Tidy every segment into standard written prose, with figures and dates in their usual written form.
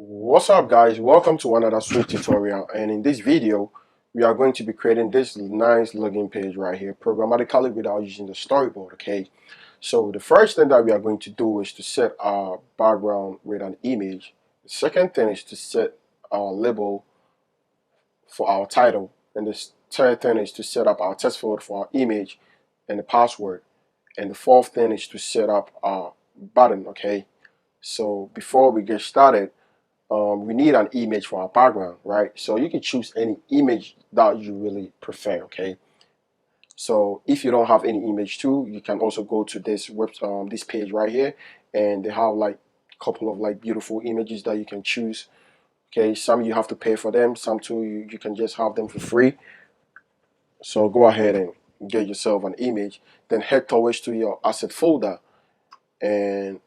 What's up, guys? Welcome to another Swift tutorial, and in this video we are going to be creating this nice login page right here programmatically without using the storyboard. Okay, so the first thing that we are going to do is to set our background with an image. The second thing is to set our label for our title, and the third thing is to set up our text field for our image and the password, and the fourth thing is to set up our button. Okay, so before we get started, we need an image for our background, right? So you can choose any image that you really prefer. Okay, so if you don't have any image too, you can also go to this this page right here, and they have like a couple of like beautiful images that you can choose. Okay, some you have to pay for them, some too you can just have them for free. So go ahead and get yourself an image, then head towards to your asset folder, and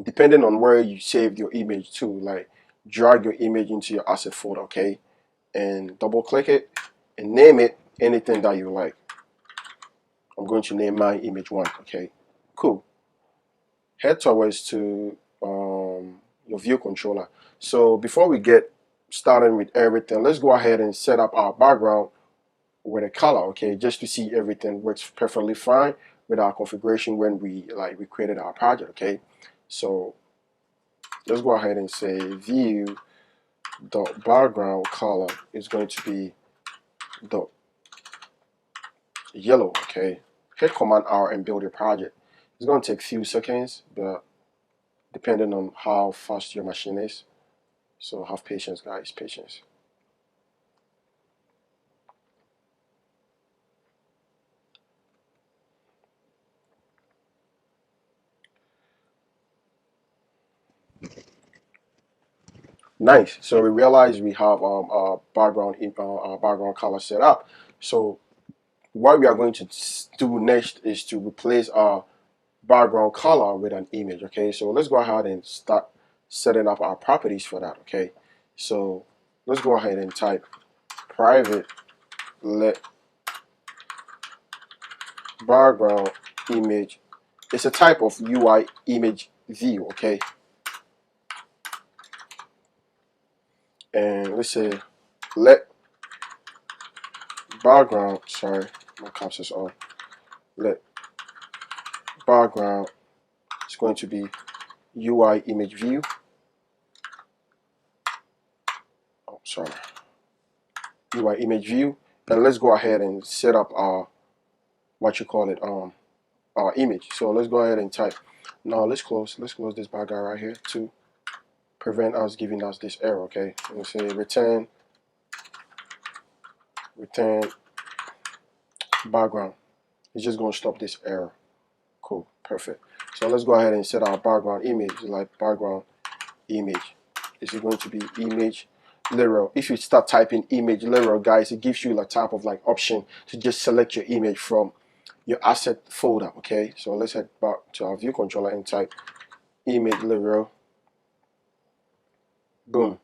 depending on where you saved your image to, like drag your image into your asset folder. Okay, and double click it and name it anything that you like. I'm going to name my image 1. Okay, cool. Head towards to your view controller. So before we get started with everything, let's go ahead and set up our background with a color. Okay, just to see everything works perfectly fine with our configuration when we created our project. Okay, so let's go ahead and say view the background color is going to be the yellow. Okay, hit Command R and build your project. It's going to take a few seconds, but depending on how fast your machine is, so have patience, guys, patience. Nice. So we realize we have our background color set up. So what we are going to do next is to replace our background color with an image. Okay, so let's go ahead and start setting up our properties for that. Okay, so let's go ahead and type private let background image. It's a type of UI image view. Okay, and let's say let background, sorry, my caps is on, let background is going to be UI image view. Oh, sorry, UI image view. And let's go ahead and set up our what you call it our image. So let's go ahead and type. Now let's close this background right here to prevent us giving us this error. Okay, we'll say return background. It's just going to stop this error. Cool, perfect. So let's go ahead and set our background image, like background image. Is it going to be image literal? If you start typing image literal, guys, it gives you a type of like option to just select your image from your asset folder. Okay, so let's head back to our view controller and type image literal. Boom,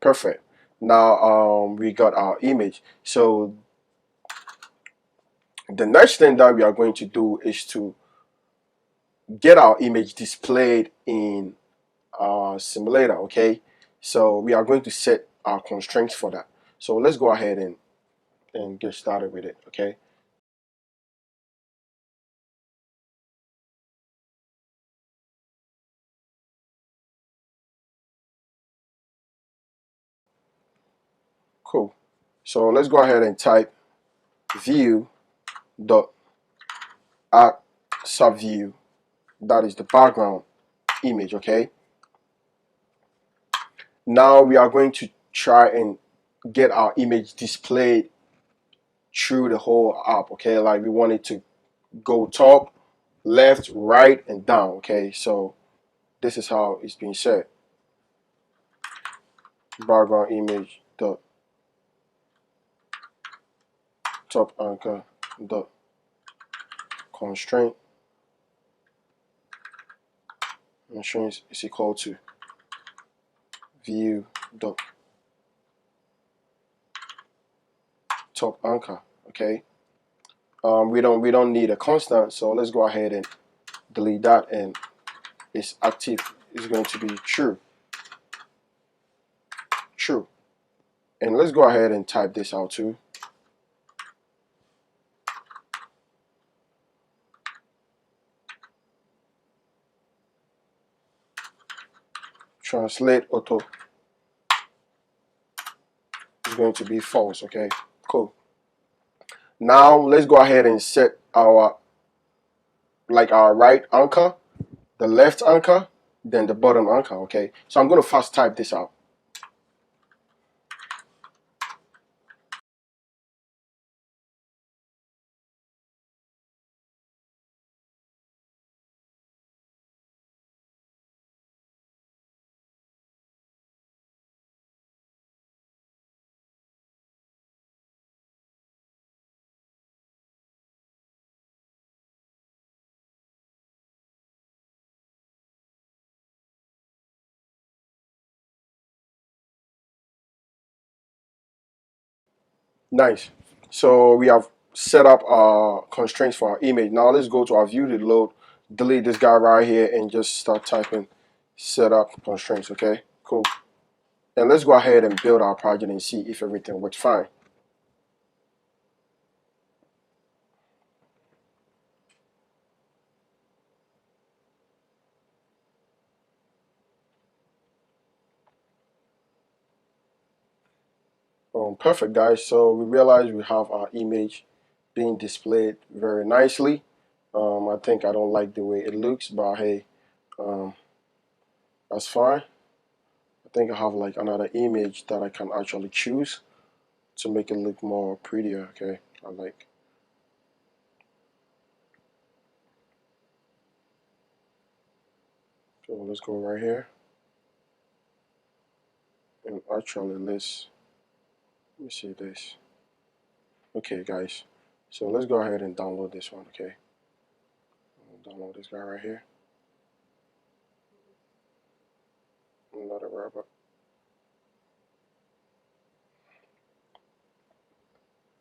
perfect. Now we got our image. So the next thing that we are going to do is to get our image displayed in our simulator. Okay, so we are going to set our constraints for that. So let's go ahead and get started with it. Okay, cool. So let's go ahead and type view dot add subview, that is the background image. Okay, now we are going to try and get our image displayed through the whole app. Okay, like we want it to go top, left, right, and down. Okay, so this is how it's being set. Background image dot top anchor dot constraint is equal to view dot top anchor. Okay, we don't need a constant, so let's go ahead and delete that, and it's active, is going to be true. True. And let's go ahead and type this out too. Translate auto is going to be false. Okay, cool. Now let's go ahead and set our right anchor, the left anchor, then the bottom anchor. Okay, so I'm going to first type this out. Nice. So we have set up our constraints for our image. Now let's go to our view to load, delete this guy right here, and just start typing set up constraints. Okay, cool. And let's go ahead and build our project and see if everything works fine. Perfect, guys. So we realize we have our image being displayed very nicely. I think I don't like the way it looks, but hey, that's fine. I think I have like another image that I can actually choose to make it look more prettier. Okay, I like. So let's go right here and actually let me see this. Okay, guys. So let's go ahead and download this one. Okay, I'll download this guy right here. Not a robot.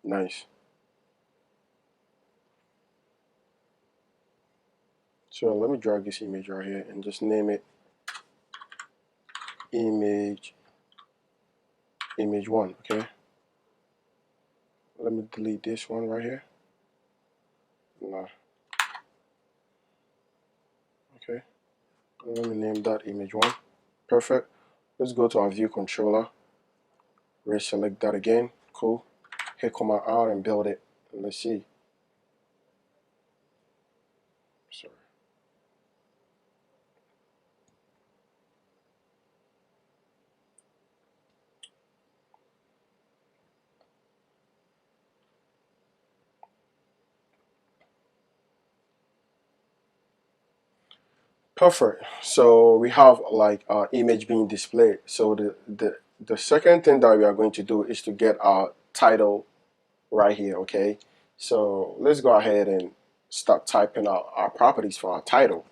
Nice. So let me drag this image right here and just name it image one. Okay, let me delete this one right here. Nah. Okay, let me name that image one. Perfect. Let's go to our view controller, reselect that again. Cool. Hit Command R and build it. Let's see. Sorry. Perfect. So we have like our image being displayed. So the second thing that we are going to do is to get our title right here. Okay. So let's go ahead and start typing out our properties for our title.